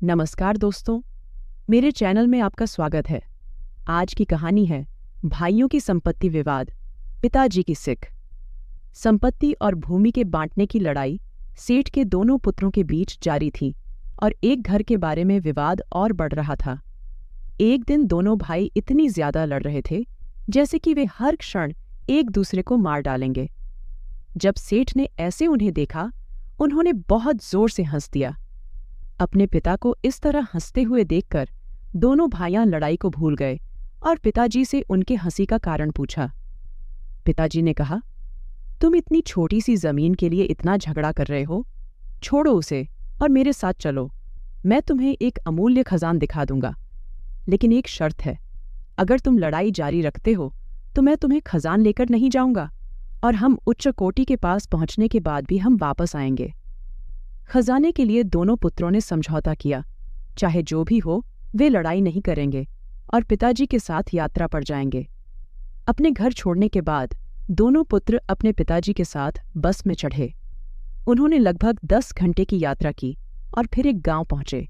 नमस्कार दोस्तों, मेरे चैनल में आपका स्वागत है। आज की कहानी है भाइयों की संपत्ति विवाद, पिताजी की सिक। संपत्ति और भूमि के बांटने की लड़ाई सेठ के दोनों पुत्रों के बीच जारी थी और एक घर के बारे में विवाद और बढ़ रहा था। एक दिन दोनों भाई इतनी ज्यादा लड़ रहे थे जैसे कि वे हर क्षण एक दूसरे को मार डालेंगे। जब सेठ ने ऐसे उन्हें देखा, उन्होंने बहुत जोर से हंस दिया। अपने पिता को इस तरह हंसते हुए देखकर दोनों भाइयां लड़ाई को भूल गए और पिताजी से उनके हंसी का कारण पूछा। पिताजी ने कहा, तुम इतनी छोटी सी जमीन के लिए इतना झगड़ा कर रहे हो? छोड़ो उसे और मेरे साथ चलो। मैं तुम्हें एक अमूल्य खजान दिखा दूंगा, लेकिन एक शर्त है। अगर तुम लड़ाई जारी रखते हो तो मैं तुम्हें खजान लेकर नहीं जाऊंगा और हम उच्च कोटि के पास पहुंचने के बाद भी हम वापस आएंगे। खजाने के लिए दोनों पुत्रों ने समझौता किया। चाहे जो भी हो, वे लड़ाई नहीं करेंगे और पिताजी के साथ यात्रा पर जाएंगे। अपने घर छोड़ने के बाद दोनों पुत्र अपने पिताजी के साथ बस में चढ़े। उन्होंने लगभग 10 घंटे की यात्रा की और फिर एक गांव पहुंचे।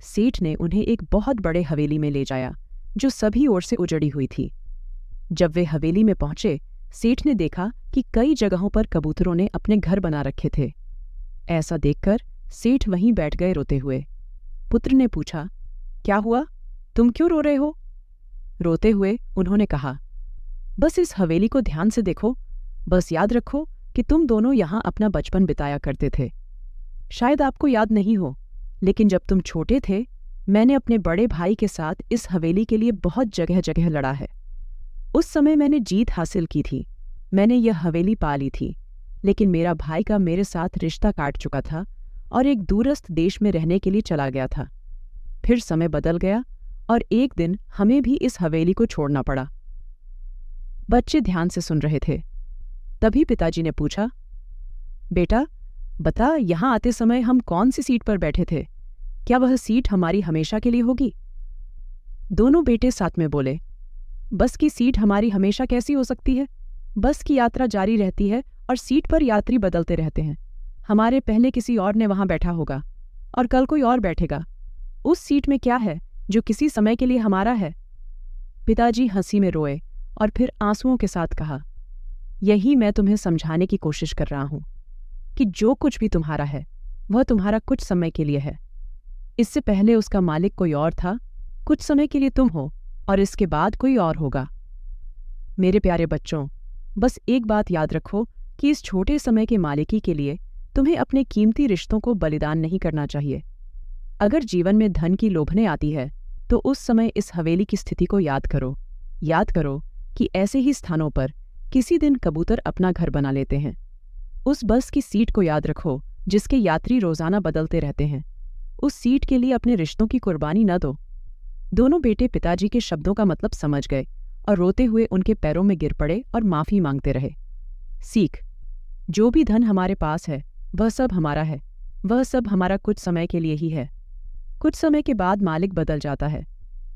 सेठ ने उन्हें एक बहुत बड़े हवेली में ले जाया जो सभी ओर से उजड़ी हुई थी। जब वे हवेली में पहुंचे, सेठ ने देखा कि कई जगहों पर कबूतरों ने अपने घर बना रखे थे। ऐसा देखकर सेठ वहीं बैठ गए रोते हुए। पुत्र ने पूछा, क्या हुआ? तुम क्यों रो रहे हो? रोते हुए उन्होंने कहा, बस इस हवेली को ध्यान से देखो। बस याद रखो कि तुम दोनों यहां अपना बचपन बिताया करते थे। शायद आपको याद नहीं हो, लेकिन जब तुम छोटे थे, मैंने अपने बड़े भाई के साथ इस हवेली के लिए बहुत जगह जगह लड़ा है। उस समय मैंने जीत हासिल की थी। मैंने यह हवेली पा ली थी, लेकिन मेरा भाई का मेरे साथ रिश्ता काट चुका था और एक दूरस्थ देश में रहने के लिए चला गया था। फिर समय बदल गया और एक दिन हमें भी इस हवेली को छोड़ना पड़ा। बच्चे ध्यान से सुन रहे थे। तभी पिताजी ने पूछा, बेटा बता, यहां आते समय हम कौन सी सीट पर बैठे थे? क्या वह सीट हमारी हमेशा के लिए होगी? दोनों बेटे साथ में बोले, बस की सीट हमारी हमेशा कैसी हो सकती है? बस की यात्रा जारी रहती है और सीट पर यात्री बदलते रहते हैं। हमारे पहले किसी और ने वहां बैठा होगा और कल कोई और बैठेगा। उस सीट में क्या है जो किसी समय के लिए हमारा है? पिताजी हंसी में रोए और फिर आंसुओं के साथ कहा, यही मैं तुम्हें समझाने की कोशिश कर रहा हूं कि जो कुछ भी तुम्हारा है वह तुम्हारा कुछ समय के लिए है। इससे पहले उसका मालिक कोई और था, कुछ समय के लिए तुम हो और इसके बाद कोई और होगा। मेरे प्यारे बच्चों, बस एक बात याद रखो कि इस छोटे समय के मालिकी के लिए तुम्हें अपने कीमती रिश्तों को बलिदान नहीं करना चाहिए। अगर जीवन में धन की लोभने आती है तो उस समय इस हवेली की स्थिति को याद करो। याद करो कि ऐसे ही स्थानों पर किसी दिन कबूतर अपना घर बना लेते हैं। उस बस की सीट को याद रखो जिसके यात्री रोजाना बदलते रहते हैं। उस सीट के लिए अपने रिश्तों की कुर्बानी न दो। दोनों बेटे पिताजी के शब्दों का मतलब समझ गए और रोते हुए उनके पैरों में गिर पड़े और माफी मांगते रहे। सीख, जो भी धन हमारे पास है वह सब हमारा है। वह सब हमारा कुछ समय के लिए ही है। कुछ समय के बाद मालिक बदल जाता है।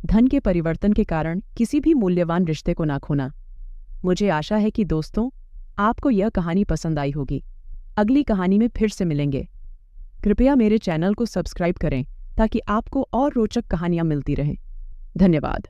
धन के परिवर्तन के कारण किसी भी मूल्यवान रिश्ते को ना खोना। मुझे आशा है कि दोस्तों, आपको यह कहानी पसंद आई होगी। अगली कहानी में फिर से मिलेंगे। कृपया मेरे चैनल को सब्सक्राइब करें ताकि आपको और रोचक कहानियां मिलती रहें। धन्यवाद।